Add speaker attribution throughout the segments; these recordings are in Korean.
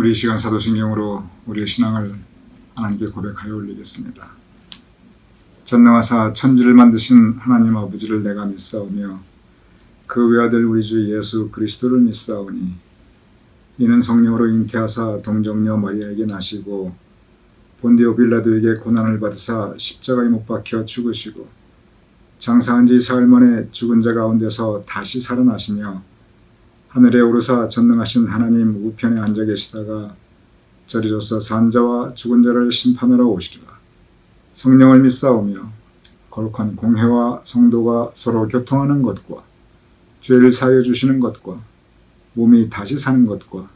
Speaker 1: 우리 이 시간 사도신경으로 우리의 신앙을 하나님께 고백하여 올리겠습니다. 전능하사 천지를 만드신 하나님 아버지를 내가 믿사오며 그 외아들 우리 주 예수 그리스도를 믿사오니 이는 성령으로 잉태하사 동정녀 마리아에게 나시고 본디오 빌라도에게 고난을 받으사 십자가에 못 박혀 죽으시고 장사한 지 사흘 만에 죽은 자 가운데서 다시 살아나시며 하늘에 오르사 전능하신 하나님 우편에 앉아 계시다가 저리로서 산 자와 죽은 자를 심판하러 오시리라. 성령을 믿사오며 거룩한 공회와 성도가 서로 교통하는 것과 죄를 사하여 주시는 것과 몸이 다시 사는 것과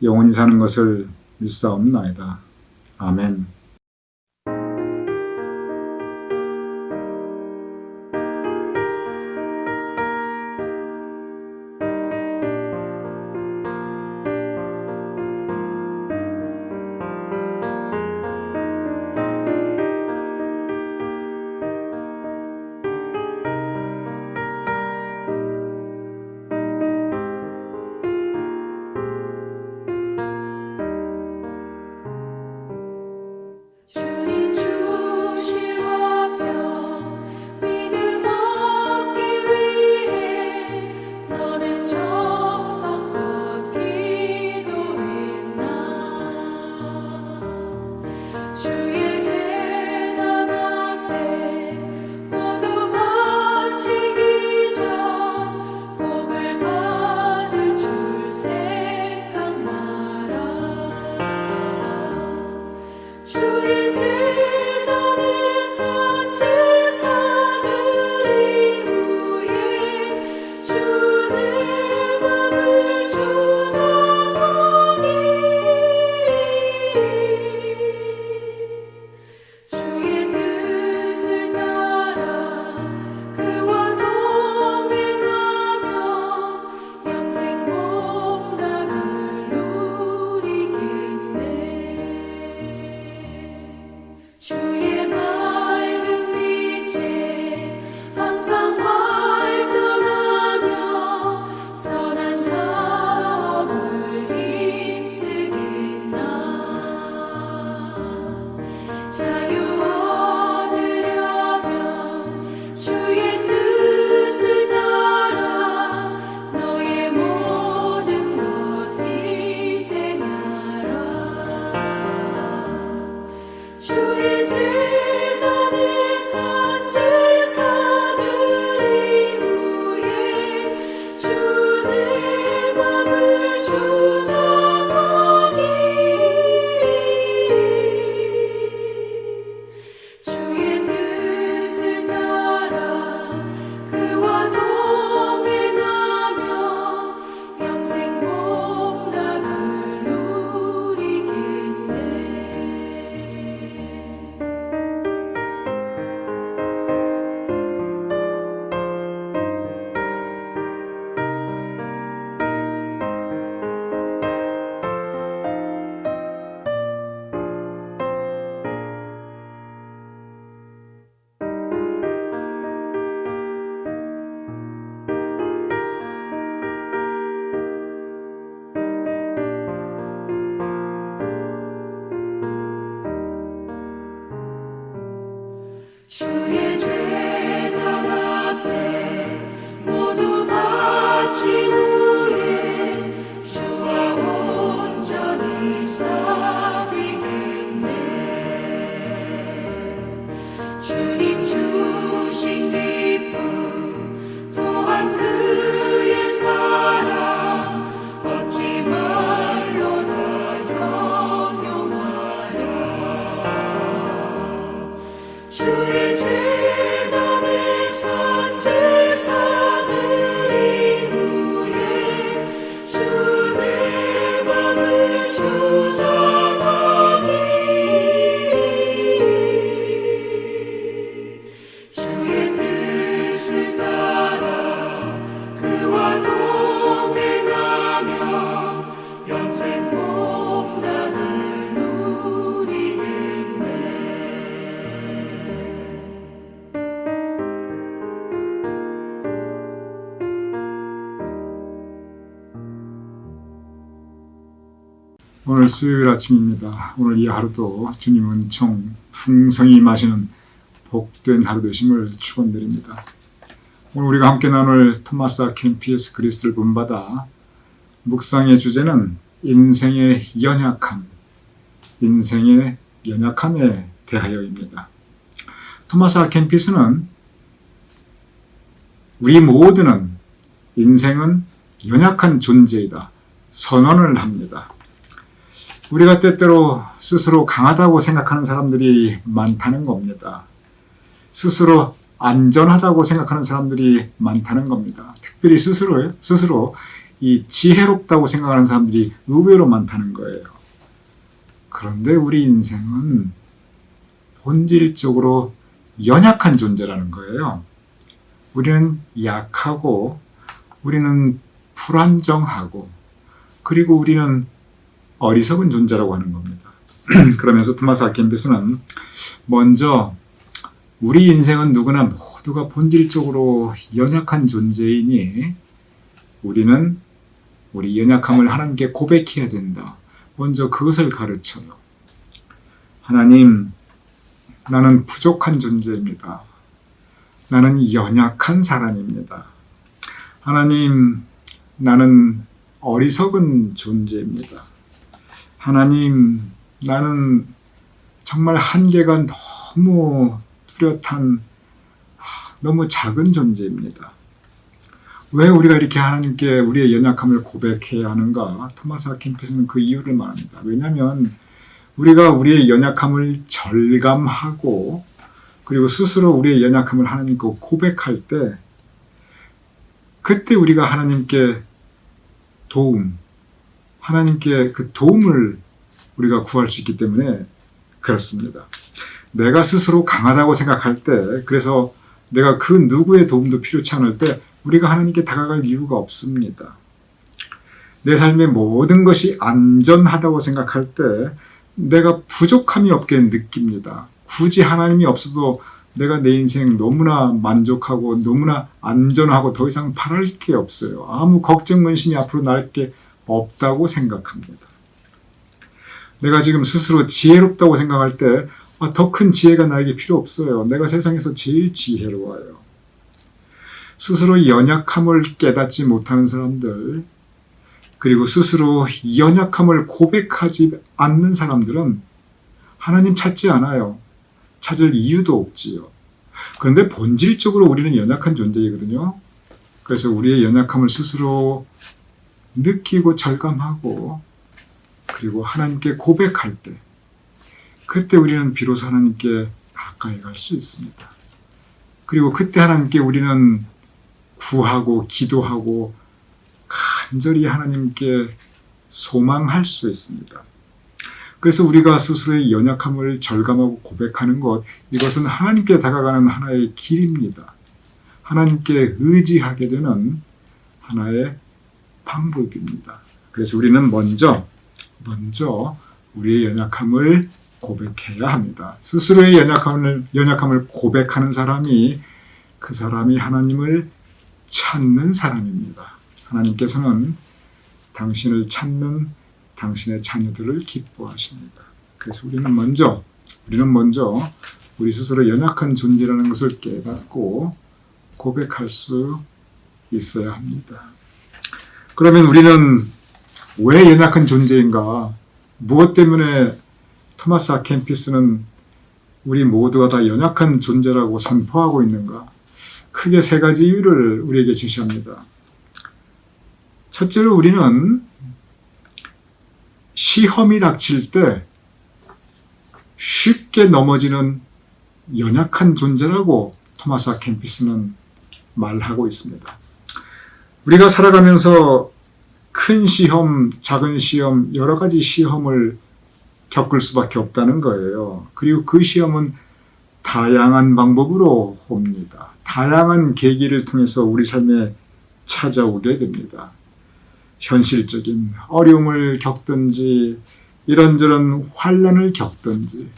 Speaker 1: 영원히 사는 것을 믿사옵나이다. 아멘.
Speaker 2: 주의 제단 앞에 모두 바친 후에 주와 온전히 사귀겠네. 주님 주신 기쁨 또한 그의 사랑 어찌 말로 다 영영하랴. 주의
Speaker 1: 오늘 수요일 아침입니다. 오늘 이 하루도 주님 은총 풍성히 임하시는 복된 하루 되심을 축원드립니다. 오늘 우리가 함께 나눌 토마스 아 켐피에스 그리스도를 본받아 묵상의 주제는 인생의 연약함에 대하여입니다. 토마스 아 켐피스는 우리 모두는 인생은 연약한 존재이다 선언을 합니다. 우리가 때때로 스스로 강하다고 생각하는 사람들이 많다는 겁니다. 스스로 안전하다고 생각하는 사람들이 많다는 겁니다. 특별히 스스로 이 지혜롭다고 생각하는 사람들이 의외로 많다는 거예요. 그런데 우리 인생은 본질적으로 연약한 존재라는 거예요. 우리는 약하고 우리는 불안정하고 그리고 우리는 어리석은 존재라고 하는 겁니다. 그러면서 토마스 아 켐피스는 먼저 우리 인생은 누구나 모두가 본질적으로 연약한 존재이니 우리는 우리 연약함을 하나님께 고백해야 된다. 먼저 그것을 가르쳐요. 하나님, 나는 부족한 존재입니다. 나는 연약한 사람입니다. 하나님, 나는 어리석은 존재입니다. 하나님, 나는 정말 한계가 너무 뚜렷한 너무 작은 존재입니다. 왜 우리가 이렇게 하나님께 우리의 연약함을 고백해야 하는가? 토마스 아 켐피스는 그 이유를 말합니다. 왜냐하면 우리가 우리의 연약함을 절감하고 그리고 스스로 우리의 연약함을 하나님께 고백할 때 그때 우리가 하나님께 하나님께 그 도움을 우리가 구할 수 있기 때문에 그렇습니다. 내가 스스로 강하다고 생각할 때, 그래서 내가 그 누구의 도움도 필요치 않을 때 우리가 하나님께 다가갈 이유가 없습니다. 내 삶의 모든 것이 안전하다고 생각할 때 내가 부족함이 없게 느낍니다. 굳이 하나님이 없어도 내가 내 인생 너무나 만족하고 너무나 안전하고 더 이상 바랄 게 없어요. 아무 걱정, 근심이 앞으로 날 게 없다고 생각합니다. 내가 지금 스스로 지혜롭다고 생각할 때 더 큰 지혜가 나에게 필요 없어요. 내가 세상에서 제일 지혜로워요. 스스로 연약함을 깨닫지 못하는 사람들, 그리고 스스로 연약함을 고백하지 않는 사람들은 하나님 찾지 않아요. 찾을 이유도 없지요. 그런데 본질적으로 우리는 연약한 존재이거든요. 그래서 우리의 연약함을 스스로 느끼고 절감하고 그리고 하나님께 고백할 때 그때 우리는 비로소 하나님께 가까이 갈 수 있습니다. 그리고 그때 하나님께 우리는 구하고 기도하고 간절히 하나님께 소망할 수 있습니다. 그래서 우리가 스스로의 연약함을 절감하고 고백하는 것, 이것은 하나님께 다가가는 하나의 길입니다. 하나님께 의지하게 되는 하나의 방법입니다. 그래서 우리는 먼저 우리의 연약함을 고백해야 합니다. 스스로의 연약함을 고백하는 사람이 그 사람이 하나님을 찾는 사람입니다. 하나님께서는 당신을 찾는 당신의 자녀들을 기뻐하십니다. 그래서 우리는 먼저 우리 스스로 연약한 존재라는 것을 깨닫고 고백할 수 있어야 합니다. 그러면 우리는 왜 연약한 존재인가? 무엇 때문에 토마스 아 켐피스는 우리 모두가 다 연약한 존재라고 선포하고 있는가? 크게 세 가지 이유를 우리에게 제시합니다. 첫째로 우리는 시험이 닥칠 때 쉽게 넘어지는 연약한 존재라고 토마스 아 켐피스는 말하고 있습니다. 우리가 살아가면서 큰 시험, 작은 시험, 여러 가지 시험을 겪을 수밖에 없다는 거예요. 그리고 그 시험은 다양한 방법으로 옵니다. 다양한 계기를 통해서 우리 삶에 찾아오게 됩니다. 현실적인 어려움을 겪든지 이런저런 환난을 겪든지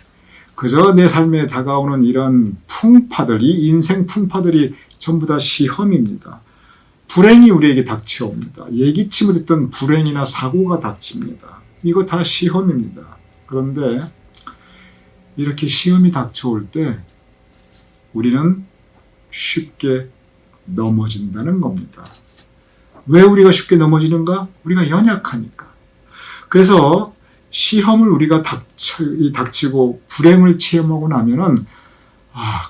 Speaker 1: 그저 내 삶에 다가오는 이런 풍파들, 이 인생 풍파들이 전부 다 시험입니다. 불행이 우리에게 닥쳐옵니다. 예기치 못했던 불행이나 사고가 닥칩니다. 이거 다 시험입니다. 그런데 이렇게 시험이 닥쳐올 때 우리는 쉽게 넘어진다는 겁니다. 왜 우리가 쉽게 넘어지는가? 우리가 연약하니까. 그래서 시험을 우리가 닥치고 불행을 체험하고 나면은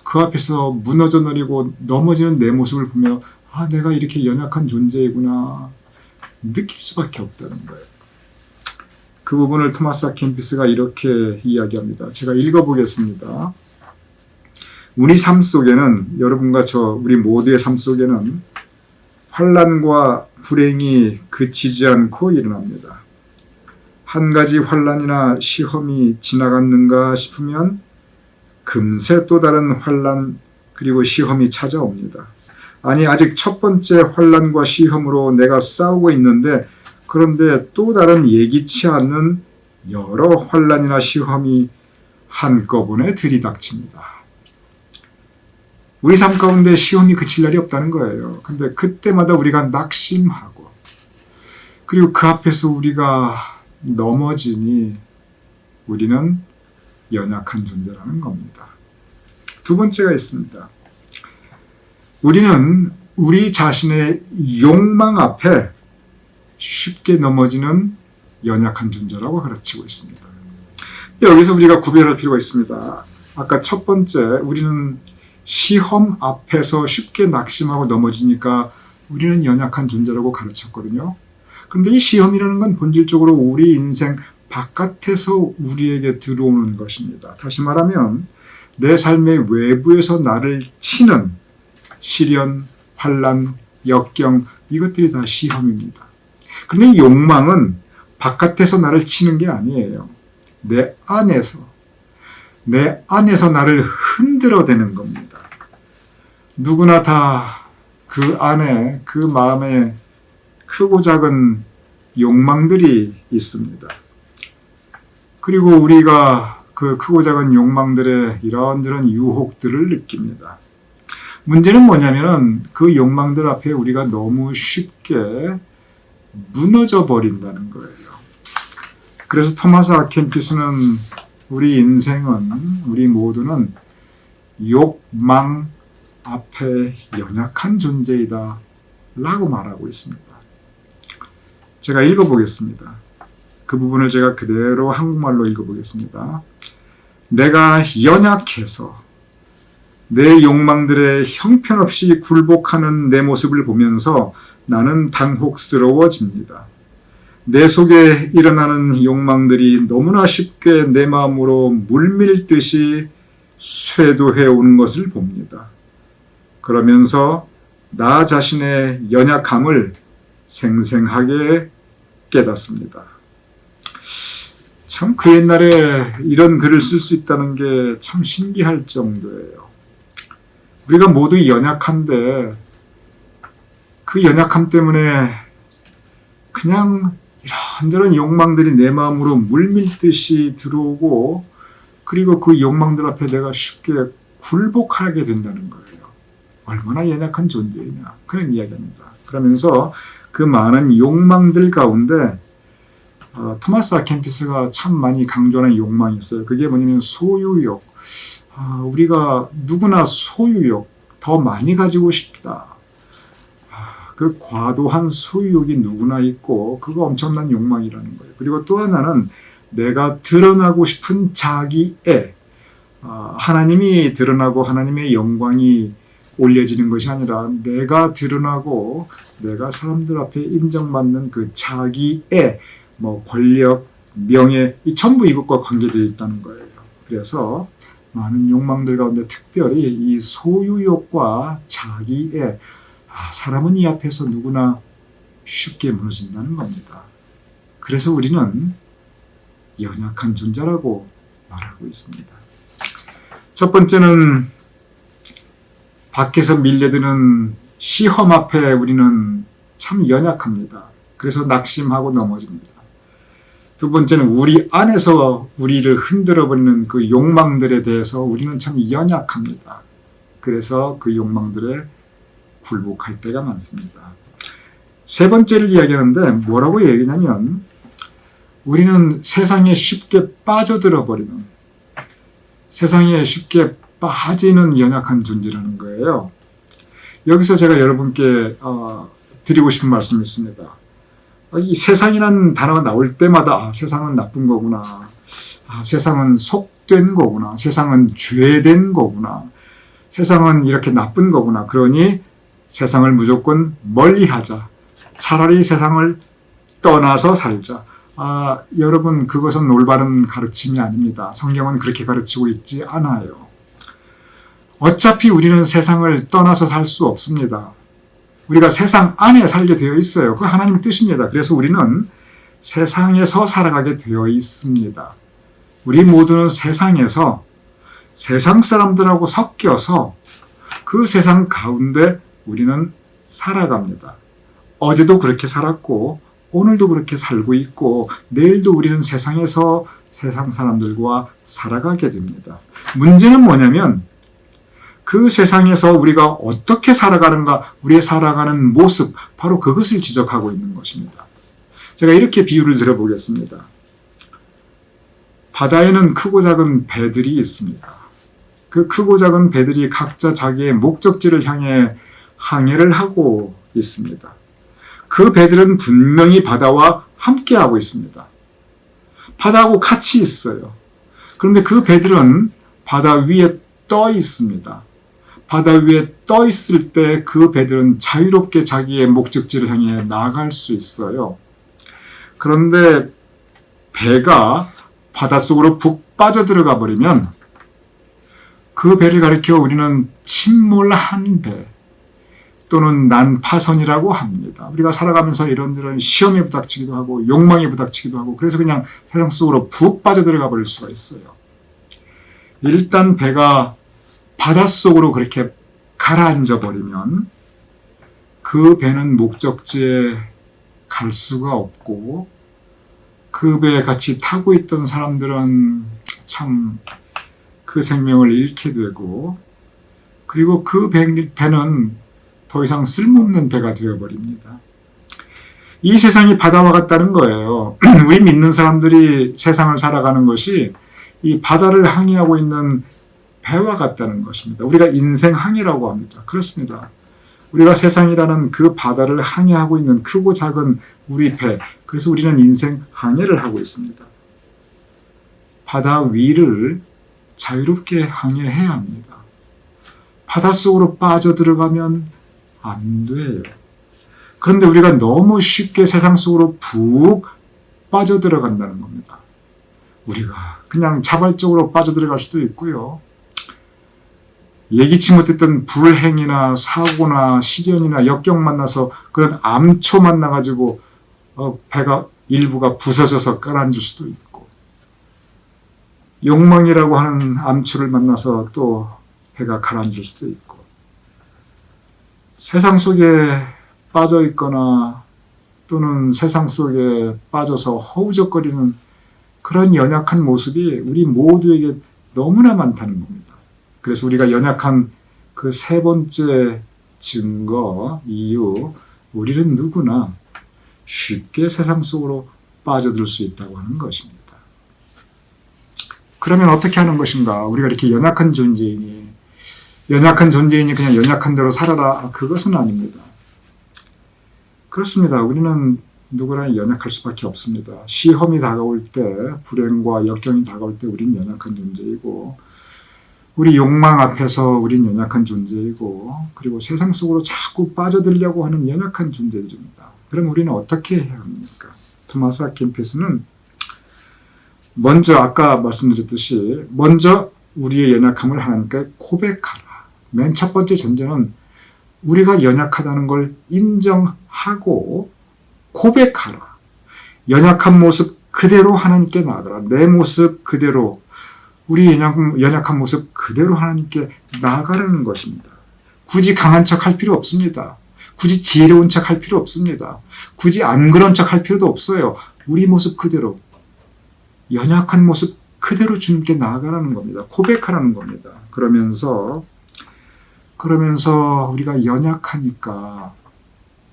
Speaker 1: 그 앞에서 무너져 내리고 넘어지는 내 모습을 보며 내가 이렇게 연약한 존재이구나 느낄 수밖에 없다는 거예요. 그 부분을 토마스 아 켐피스가 이렇게 이야기합니다. 제가 읽어보겠습니다. 우리 삶 속에는, 여러분과 우리 모두의 삶 속에는 환난과 불행이 그치지 않고 일어납니다. 한 가지 환난이나 시험이 지나갔는가 싶으면 금세 또 다른 환난 그리고 시험이 찾아옵니다. 아니, 아직 첫 번째 환난과 시험으로 내가 싸우고 있는데 그런데 또 다른 예기치 않는 여러 환난이나 시험이 한꺼번에 들이닥칩니다. 우리 삶 가운데 시험이 그칠 날이 없다는 거예요. 근데 그때마다 우리가 낙심하고 그리고 그 앞에서 우리가 넘어지니 우리는 연약한 존재라는 겁니다. 두 번째가 있습니다. 우리는 우리 자신의 욕망 앞에 쉽게 넘어지는 연약한 존재라고 가르치고 있습니다. 여기서 우리가 구별할 필요가 있습니다. 아까 첫 번째, 우리는 시험 앞에서 쉽게 낙심하고 넘어지니까 우리는 연약한 존재라고 가르쳤거든요. 그런데 이 시험이라는 건 본질적으로 우리 인생 바깥에서 우리에게 들어오는 것입니다. 다시 말하면 내 삶의 외부에서 나를 치는 시련, 환난, 역경, 이것들이 다 시험입니다. 그런데 이 욕망은 바깥에서 나를 치는 게 아니에요. 내 안에서 나를 흔들어대는 겁니다. 누구나 다 그 안에, 그 마음에 크고 작은 욕망들이 있습니다. 그리고 우리가 그 크고 작은 욕망들의 이런저런 유혹들을 느낍니다. 문제는 뭐냐면은 그 욕망들 앞에 우리가 너무 쉽게 무너져 버린다는 거예요. 그래서 토마스 아 켐피스는 우리 인생은, 우리 모두는 욕망 앞에 연약한 존재이다 라고 말하고 있습니다. 제가 읽어보겠습니다. 그 부분을 제가 그대로 한국말로 읽어보겠습니다. 내가 연약해서 내 욕망들에 형편없이 굴복하는 내 모습을 보면서 나는 당혹스러워집니다. 내 속에 일어나는 욕망들이 너무나 쉽게 내 마음으로 물밀듯이 쇄도해 오는 것을 봅니다. 그러면서 나 자신의 연약함을 생생하게 깨닫습니다. 참 그 옛날에 이런 글을 쓸 수 있다는 게 참 신기할 정도예요. 우리가 모두 연약한데 그 연약함 때문에 그냥 이런저런 욕망들이 내 마음으로 물밀듯이 들어오고 그리고 그 욕망들 앞에 내가 쉽게 굴복하게 된다는 거예요. 얼마나 연약한 존재이냐 그런 이야기입니다. 그러면서 그 많은 욕망들 가운데 토마스 아 켐피스가 참 많이 강조하는 욕망이 있어요. 그게 뭐냐면 소유욕. 우리가 누구나 소유욕 더 많이 가지고 싶다. 그 과도한 소유욕이 누구나 있고 그거 엄청난 욕망이라는 거예요. 그리고 또 하나는 내가 드러나고 싶은 자기애. 하나님이 드러나고 하나님의 영광이 올려지는 것이 아니라 내가 드러나고 내가 사람들 앞에 인정받는 그 자기애, 권력, 명예, 이 전부 이것과 관계되어 있다는 거예요. 그래서 많은 욕망들 가운데 특별히 이 소유욕과 자기애, 사람은 이 앞에서 누구나 쉽게 무너진다는 겁니다. 그래서 우리는 연약한 존재라고 말하고 있습니다. 첫 번째는 밖에서 밀려드는 시험 앞에 우리는 참 연약합니다. 그래서 낙심하고 넘어집니다. 두 번째는 우리 안에서 우리를 흔들어버리는 그 욕망들에 대해서 우리는 참 연약합니다. 그래서 그 욕망들에 굴복할 때가 많습니다. 세 번째를 이야기하는데 뭐라고 얘기하냐면 우리는 세상에 쉽게 빠져들어 버리는, 세상에 쉽게 빠지는 연약한 존재라는 거예요. 여기서 제가 여러분께 드리고 싶은 말씀이 있습니다. 이 세상이라는 단어가 나올 때마다 세상은 나쁜 거구나, 세상은 속된 거구나, 세상은 죄된 거구나, 세상은 이렇게 나쁜 거구나, 그러니 세상을 무조건 멀리하자, 차라리 세상을 떠나서 살자. 여러분, 그것은 올바른 가르침이 아닙니다. 성경은 그렇게 가르치고 있지 않아요. 어차피 우리는 세상을 떠나서 살 수 없습니다. 우리가 세상 안에 살게 되어 있어요. 그 하나님의 뜻입니다. 그래서 우리는 세상에서 살아가게 되어 있습니다. 우리 모두는 세상에서 세상 사람들하고 섞여서 그 세상 가운데 우리는 살아갑니다. 어제도 그렇게 살았고 오늘도 그렇게 살고 있고 내일도 우리는 세상에서 세상 사람들과 살아가게 됩니다. 문제는 뭐냐면 그 세상에서 우리가 어떻게 살아가는가, 우리의 살아가는 모습, 바로 그것을 지적하고 있는 것입니다. 제가 이렇게 비유를 들어보겠습니다. 바다에는 크고 작은 배들이 있습니다. 그 크고 작은 배들이 각자 자기의 목적지를 향해 항해를 하고 있습니다. 그 배들은 분명히 바다와 함께하고 있습니다. 바다하고 같이 있어요. 그런데 그 배들은 바다 위에 떠 있습니다. 바다 위에 떠 있을 때 그 배들은 자유롭게 자기의 목적지를 향해 나아갈 수 있어요. 그런데 배가 바닷속으로 푹 빠져들어가 버리면 그 배를 가리켜 우리는 침몰한 배 또는 난파선이라고 합니다. 우리가 살아가면서 이런저런 시험에 부닥치기도 하고 욕망에 부닥치기도 하고 그래서 그냥 세상 속으로 푹 빠져들어가 버릴 수가 있어요. 일단 배가 바닷속으로 그렇게 가라앉아 버리면 그 배는 목적지에 갈 수가 없고 그 배에 같이 타고 있던 사람들은 참 그 생명을 잃게 되고 그리고 그 배는 더 이상 쓸모없는 배가 되어버립니다. 이 세상이 바다와 같다는 거예요. 우리 믿는 사람들이 세상을 살아가는 것이 이 바다를 항해하고 있는 배와 같다는 것입니다. 우리가 인생 항해라고 합니다. 그렇습니다. 우리가 세상이라는 그 바다를 항해하고 있는 크고 작은 우리 배, 그래서 우리는 인생 항해를 하고 있습니다. 바다 위를 자유롭게 항해해야 합니다. 바닷속으로 빠져들어가면 안 돼요. 그런데 우리가 너무 쉽게 세상 속으로 푹 빠져들어간다는 겁니다. 우리가 그냥 자발적으로 빠져들어갈 수도 있고요. 예기치 못했던 불행이나 사고나 시련이나 역경 만나서 그런 암초 만나가지고 배가 일부가 부서져서 가라앉을 수도 있고 욕망이라고 하는 암초를 만나서 또 배가 가라앉을 수도 있고 세상 속에 빠져 있거나 또는 세상 속에 빠져서 허우적거리는 그런 연약한 모습이 우리 모두에게 너무나 많다는 겁니다. 그래서 우리가 연약한 그 세 번째 증거, 이유, 우리는 누구나 쉽게 세상 속으로 빠져들 수 있다고 하는 것입니다. 그러면 어떻게 하는 것인가? 우리가 이렇게 연약한 존재이니 그냥 연약한 대로 살아라. 그것은 아닙니다. 그렇습니다. 우리는 누구나 연약할 수밖에 없습니다. 시험이 다가올 때, 불행과 역경이 다가올 때 우리는 연약한 존재이고 우리 욕망 앞에서 우린 연약한 존재이고 그리고 세상 속으로 자꾸 빠져들려고 하는 연약한 존재들입니다. 그럼 우리는 어떻게 해야 합니까? 토마스 아킨피스는 먼저 아까 말씀드렸듯이 먼저 우리의 연약함을 하나님께 고백하라. 맨 첫 번째 전제는 우리가 연약하다는 걸 인정하고 고백하라. 연약한 모습 그대로 하나님께 나아가라. 내 모습 그대로 우리 연약한 모습 그대로 하나님께 나아가라는 것입니다. 굳이 강한 척 할 필요 없습니다. 굳이 지혜로운 척 할 필요 없습니다. 굳이 안 그런 척 할 필요도 없어요. 우리 모습 그대로 연약한 모습 그대로 주님께 나아가라는 겁니다. 고백하라는 겁니다. 그러면서 우리가 연약하니까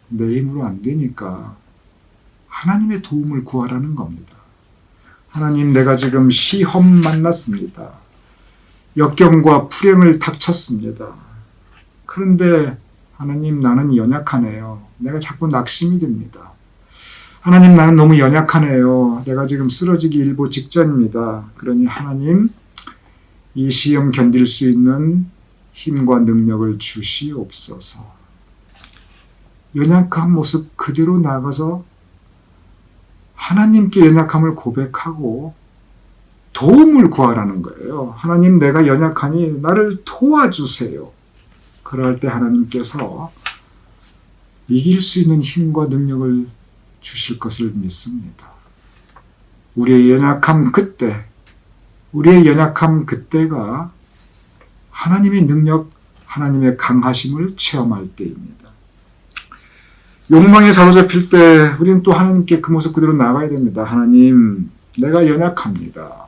Speaker 1: 내 힘으로 안 되니까 하나님의 도움을 구하라는 겁니다. 하나님, 내가 지금 시험 만났습니다. 역경과 불행을 닥쳤습니다. 그런데 하나님, 나는 연약하네요. 내가 자꾸 낙심이 됩니다. 하나님, 나는 너무 연약하네요. 내가 지금 쓰러지기 일보 직전입니다. 그러니 하나님, 이 시험 견딜 수 있는 힘과 능력을 주시옵소서. 연약한 모습 그대로 나가서 하나님께 연약함을 고백하고 도움을 구하라는 거예요. 하나님, 내가 연약하니 나를 도와주세요. 그럴 때 하나님께서 이길 수 있는 힘과 능력을 주실 것을 믿습니다. 우리의 연약함 그때가 하나님의 능력, 하나님의 강하심을 체험할 때입니다. 욕망에 사로잡힐 때 우리는 또 하나님께 그 모습 그대로 나가야 됩니다. 하나님, 내가 연약합니다.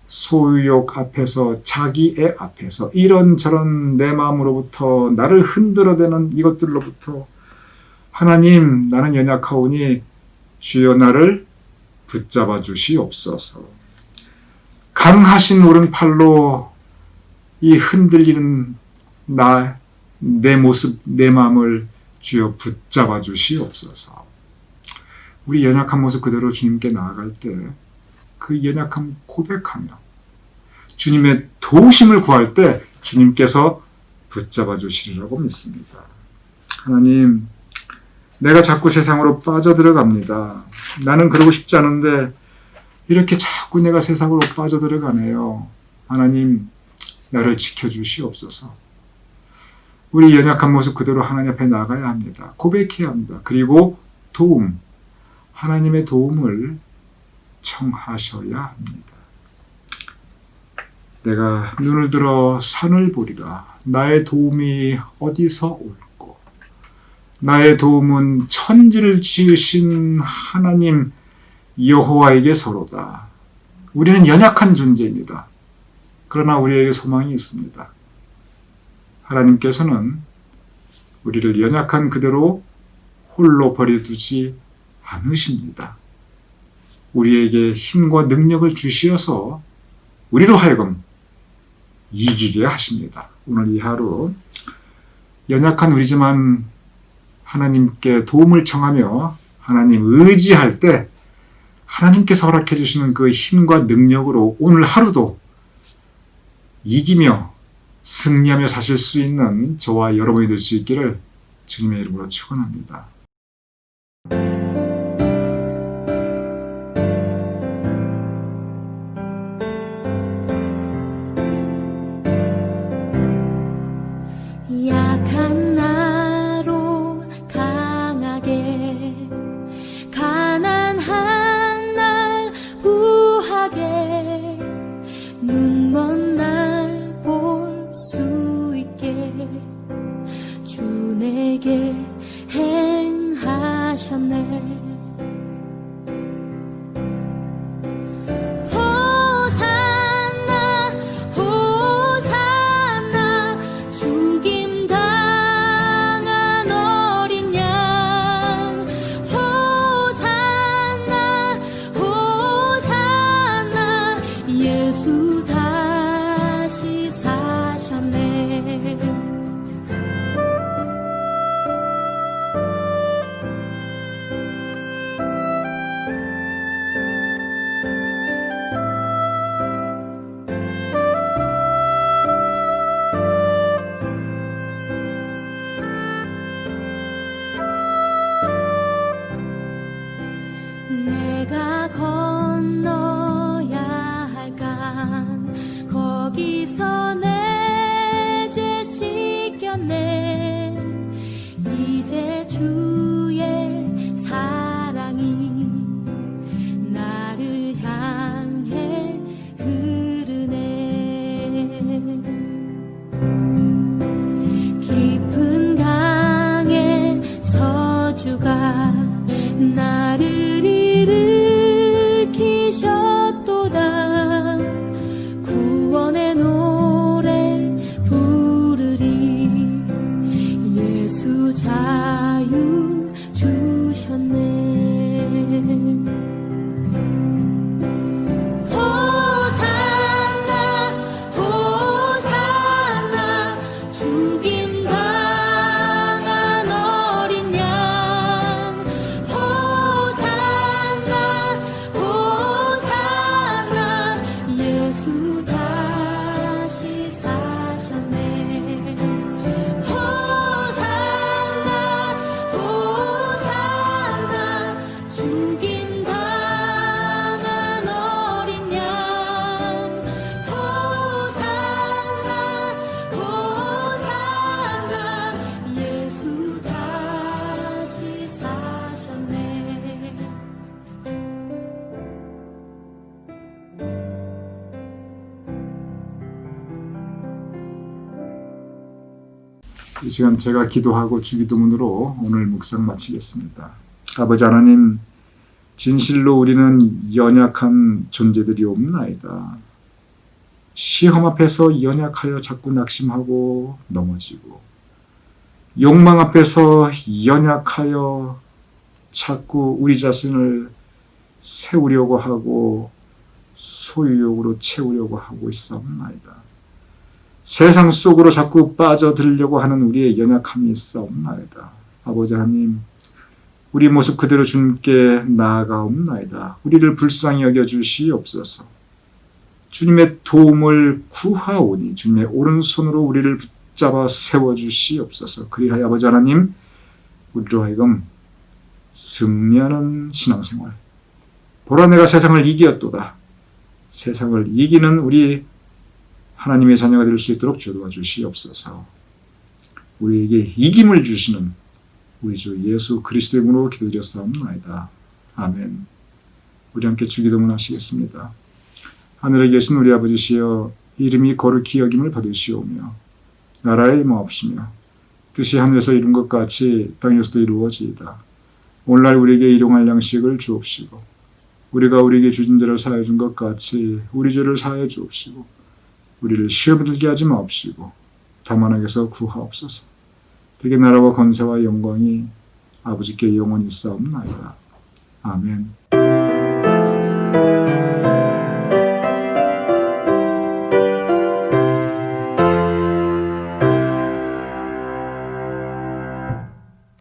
Speaker 1: 소유욕 앞에서, 자기애 앞에서, 이런저런 내 마음으로부터 나를 흔들어대는 이것들로부터 하나님, 나는 연약하오니 주여 나를 붙잡아 주시옵소서. 강하신 오른팔로 이 흔들리는 내 모습, 내 마음을 주여 붙잡아 주시옵소서. 우리 연약한 모습 그대로 주님께 나아갈 때 그 연약함 고백하며 주님의 도우심을 구할 때 주님께서 붙잡아 주시리라고 믿습니다. 하나님, 내가 자꾸 세상으로 빠져들어갑니다. 나는 그러고 싶지 않은데 이렇게 자꾸 내가 세상으로 빠져들어가네요. 하나님, 나를 지켜주시옵소서. 우리 연약한 모습 그대로 하나님 앞에 나가야 합니다. 고백해야 합니다. 그리고 하나님의 도움을 청하셔야 합니다. 내가 눈을 들어 산을 보리라. 나의 도움이 어디서 올꼬? 나의 도움은 천지를 지으신 하나님 여호와에게서로다. 우리는 연약한 존재입니다. 그러나 우리에게 소망이 있습니다. 하나님께서는 우리를 연약한 그대로 홀로 버려두지 않으십니다. 우리에게 힘과 능력을 주시어서 우리로 하여금 이기게 하십니다. 오늘 이 하루 연약한 우리지만 하나님께 도움을 청하며 하나님 의지할 때 하나님께서 허락해 주시는 그 힘과 능력으로 오늘 하루도 이기며 승리하며 사실 수 있는 저와 여러분이 될 수 있기를 주님의 이름으로 축원합니다.
Speaker 2: 약한 나로 강하게 가난한 날 부하게 눈먼 날 볼 수 있게 주 내게 행하셨네. 예수 다시 사셨네. 내가 건너야 거기서 내 죄 씻겼네. 이제 주의 사랑이 나를 향해 흐르네. 깊은 강에 서주가 나를 일으키셨도다. 구원의 노래 부르리. 예수 자유 주셨네.
Speaker 1: 이 시간 제가 기도하고 주기도문으로 오늘 묵상 마치겠습니다. 아버지 하나님, 진실로 우리는 연약한 존재들이옵나이다. 시험 앞에서 연약하여 자꾸 낙심하고 넘어지고, 욕망 앞에서 연약하여 자꾸 우리 자신을 세우려고 하고 소유욕으로 채우려고 하고 있사옵나이다. 세상 속으로 자꾸 빠져들려고 하는 우리의 연약함이 있사옵나이다. 아버지 하나님, 우리 모습 그대로 주님께 나아가옵나이다. 우리를 불쌍히 여겨주시옵소서. 주님의 도움을 구하오니 주님의 오른손으로 우리를 붙잡아 세워주시옵소서. 그리하여 아버지 하나님, 우리로 하여금 승리하는 신앙생활, 보라 내가 세상을 이기었도다. 세상을 이기는 우리 하나님의 자녀가 될 수 있도록 주도해 주시옵소서. 우리에게 이김을 주시는 우리 주 예수 그리스도의 이름으로 기도드렸사옵나이다. 아멘. 우리 함께 주기도문 하시겠습니다. 하늘에 계신 우리 아버지시여, 이름이 거룩히 여김을 받으시오며 나라에 임하옵시며 뜻이 하늘에서 이룬 것 같이 땅에서도 이루어지이다. 오늘날 우리에게 일용할 양식을 주옵시고 우리가 우리에게 주진 죄를 사하여 준 것 같이 우리 죄를 사하여 주옵시고 우리를 시험에 들게 하지 마옵시고 다만 악에서 구하옵소서. 되게 나라와 권세와 영광이 아버지께 영원히 있사옵나이다. 아멘.